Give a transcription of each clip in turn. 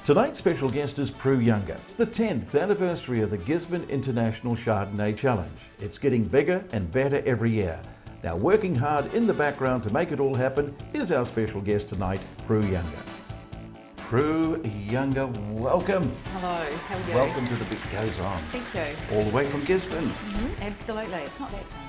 Tonight's special guest is Prue Younger. It's the 10th anniversary of the Gisborne International Chardonnay Challenge. It's getting bigger and better every year. Now, working hard in the background to make it all happen is our special guest tonight, Prue Younger. Prue Younger, welcome. Hello, how are you? Welcome to The Bit Goes On. Thank you. All the way from Gisborne. Absolutely, it's not that far.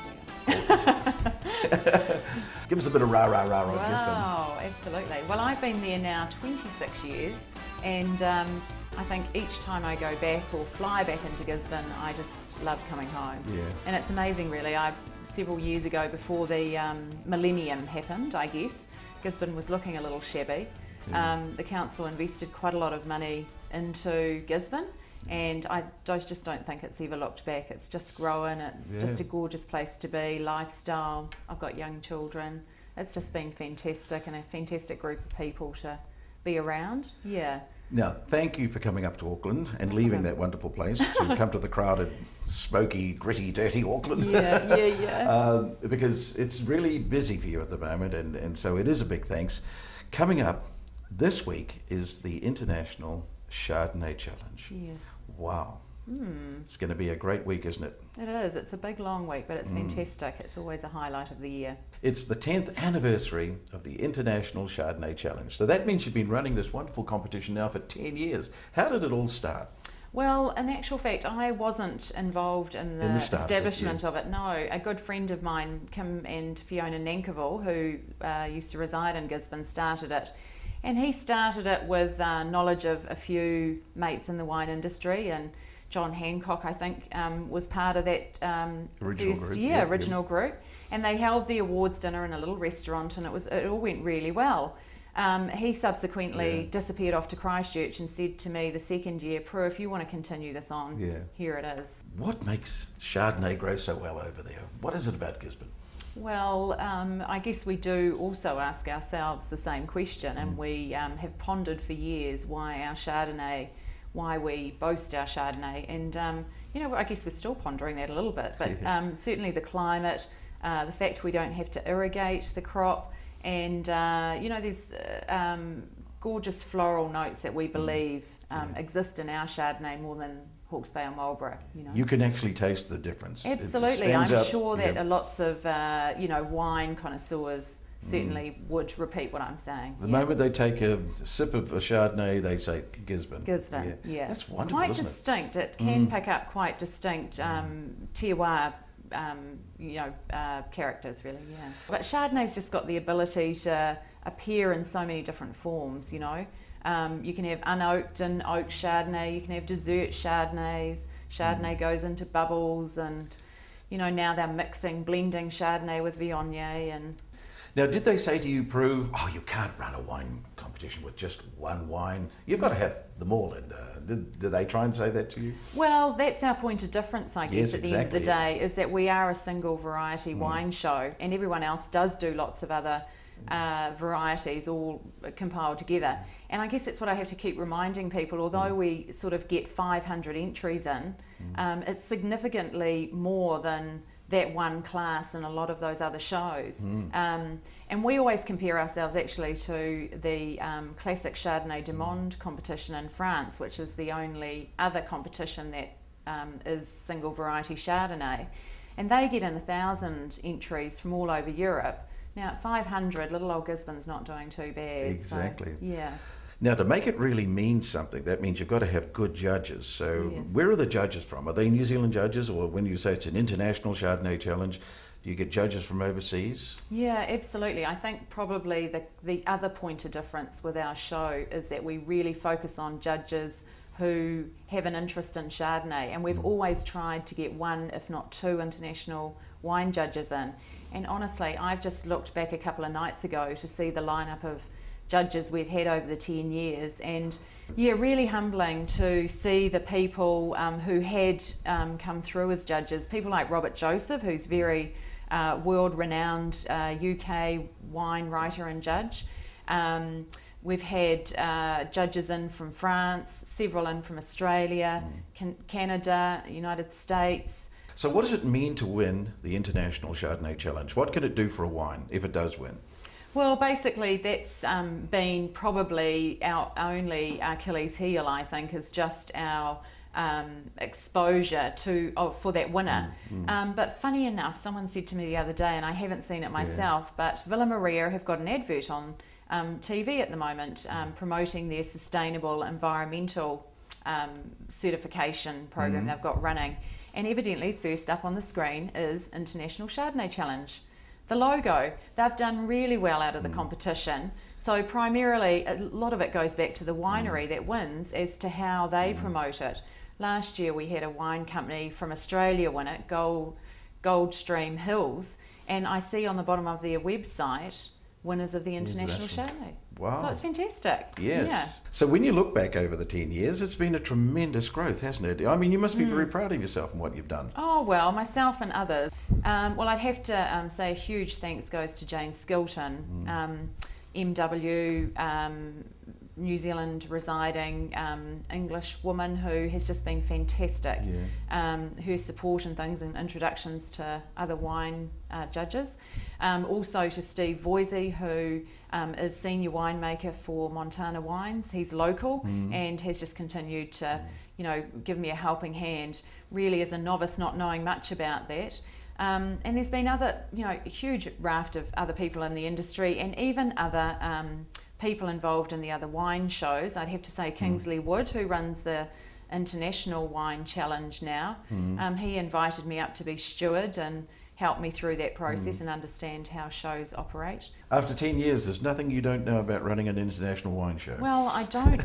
Give us a bit of rah-rah-rah on Gisborne. Wow, absolutely. Well, I've been there now 26 years, and I think each time I go back or fly back into Gisborne, I just love coming home. Yeah. And it's amazing, really. Several years ago, before the millennium happened, I guess, Gisborne was looking a little shabby. Yeah. The council invested quite a lot of money into Gisborne, and I just don't think it's ever looked back. It's just growing, it's just a gorgeous place to be, lifestyle. I've got young children. It's just been fantastic, and a fantastic group of people to be around. Yeah. Now, thank you for coming up to Auckland and leaving that wonderful place to come to the crowded, smoky, gritty, dirty Auckland. Yeah. Because it's really busy for you at the moment, and so it is a big thanks. Coming up this week is the International Chardonnay Challenge. Yes. Wow. It's going to be a great week, isn't it? It is. It's a big, long week, but it's fantastic. It's always a highlight of the year. It's the 10th anniversary of the International Chardonnay Challenge. So that means you've been running this wonderful competition now for 10 years. How did it all start? Well, in actual fact, I wasn't involved in the establishment of it. No, a good friend of mine, Kim and Fiona Nankerville, who used to reside in Gisborne, started it. And he started it with knowledge of a few mates in the wine industry, and John Hancock, I think, was part of that original group. And they held the awards dinner in a little restaurant, and it all went really well. He subsequently disappeared off to Christchurch and said to me the second year, Prue, if you want to continue this on, here it is. What makes Chardonnay grow so well over there? What is it about Gisborne? Well, I guess we do also ask ourselves the same question, and we have pondered for years why we boast our Chardonnay, and you know, I guess we're still pondering that a little bit, but certainly the climate, the fact we don't have to irrigate the crop, and you know, there's gorgeous floral notes that we believe exist in our Chardonnay more than Hawke's Bay or Marlborough. You know, you can actually taste the difference. Absolutely, I'm sure that lots of you know, wine connoisseurs certainly would repeat what I'm saying. The moment they take a sip of a Chardonnay, they say Gisborne. Gisborne, yeah. That's wonderful. It's quite distinct. It can pick up quite distinct terroir, you know, characters, really. Yeah. But Chardonnay's just got the ability to appear in so many different forms. You know, you can have unoaked and oaked Chardonnay. You can have dessert Chardonnays. Chardonnay goes into bubbles, and you know, now they're blending Chardonnay with Viognier and. Now, did they say to you, Prue, oh, you can't run a wine competition with just one wine? You've got to have them all. And did they try and say that to you? Well, that's our point of difference, I guess, at the end of the day, is that we are a single variety wine show, and everyone else does do lots of other varieties all compiled together. And I guess that's what I have to keep reminding people. Although we sort of get 500 entries in, it's significantly more than that one class and a lot of those other shows. And we always compare ourselves actually to the classic Chardonnay du Monde competition in France, which is the only other competition that is single variety Chardonnay. And they get in 1,000 entries from all over Europe. Now at 500, little old Gisborne's not doing too bad. Exactly. So, yeah. Now, to make it really mean something, that means you've got to have good judges. So where are the judges from? Are they New Zealand judges, or when you say it's an international Chardonnay challenge, do you get judges from overseas? Yeah, absolutely. I think probably the other point of difference with our show is that we really focus on judges who have an interest in Chardonnay, and we've always tried to get one, if not two, international wine judges in. And honestly, I've just looked back a couple of nights ago to see the lineup of judges we'd had over the 10 years, and yeah, really humbling to see the people who had come through as judges, people like Robert Joseph, who's very world-renowned UK wine writer and judge. We've had judges in from France, several in from Australia, Canada, United States. So what does it mean to win the International Chardonnay Challenge? What can it do for a wine if it does win? Well, basically that's been probably our only Achilles heel, I think, is just our exposure for that winner. But funny enough, someone said to me the other day, and I haven't seen it myself, but Villa Maria have got an advert on TV at the moment promoting their sustainable environmental certification program they've got running. And evidently first up on the screen is International Chardonnay Challenge. The logo, they've done really well out of the competition. So primarily, a lot of it goes back to the winery that wins as to how they promote it. Last year we had a wine company from Australia win it, Goldstream Hills, and I see on the bottom of their website, winners of the International Chardonnay. Wow. So it's fantastic. Yes. Yeah. So when you look back over the 10 years, it's been a tremendous growth, hasn't it? I mean, you must be very proud of yourself and what you've done. Oh, well, myself and others. Well, I'd have to say a huge thanks goes to Jane Skilton, MW, New Zealand residing English woman who has just been fantastic. Her support and things and introductions to other wine judges. Also to Steve Voisey, who is senior winemaker for Montana Wines. He's local and has just continued to, you know, give me a helping hand, really as a novice not knowing much about that. And there's been other, you know, a huge raft of other people in the industry and even other people involved in the other wine shows. I'd have to say Kingsley Wood, who runs the International Wine Challenge now. He invited me up to be steward and help me through that process and understand how shows operate. After 10 years, there's nothing you don't know about running an international wine show. Well, I don't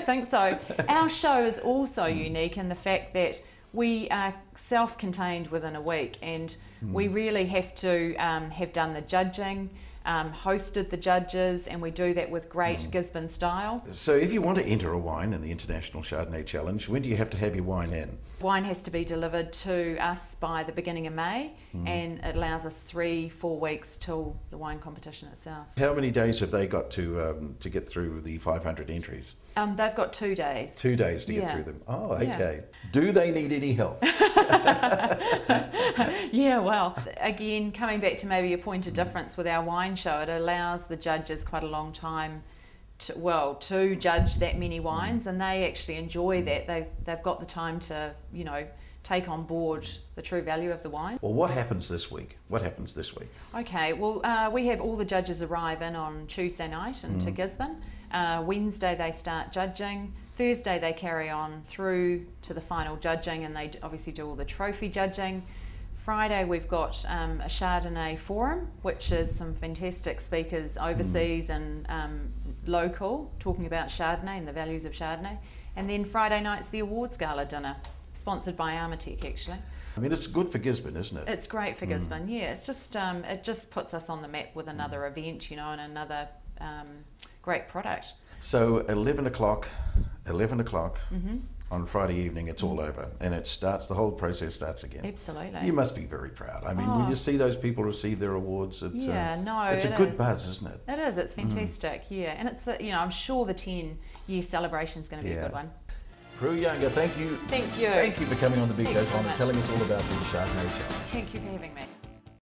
think so. Our show is also unique in the fact that we are self-contained within a week, and we really have to have done the judging, hosted the judges, and we do that with great Gisborne style. So if you want to enter a wine in the International Chardonnay Challenge, when do you have to have your wine in? Wine has to be delivered to us by the beginning of May, and it allows us 3-4 weeks till the wine competition itself. How many days have they got to get through the 500 entries? They've got 2 days. 2 days to get through them. Oh, okay. Do they need any help? Yeah, well, again, coming back to maybe a point of difference with our wine show, it allows the judges quite a long time to judge that many wines, and they actually enjoy that. They've got the time to, you know, take on board the true value of the wine. Well, what happens this week? Okay, well, we have all the judges arrive in on Tuesday night into Gisborne. Wednesday they start judging. Thursday they carry on through to the final judging, and they obviously do all the trophy judging. Friday we've got a Chardonnay forum, which is some fantastic speakers overseas and local, talking about Chardonnay and the values of Chardonnay. And then Friday night's the awards gala dinner, sponsored by Armatech actually. I mean, it's good for Gisborne, isn't it? It's great for Gisborne, yeah. It's just it just puts us on the map with another event, you know, and another great product. So 11 o'clock on Friday evening, it's all over, and it starts. The whole process starts again. Absolutely. You must be very proud. I mean, when you see those people receive their awards, it's a good buzz, isn't it? It is. It's fantastic. Yeah, and it's you know, I'm sure the 10-year celebration is going to be a good one. Prue Younger, thank you. Thank you. Thank you for coming on the Big Show Time and telling us all about the Chardonnay Challenge. Thank you for having me.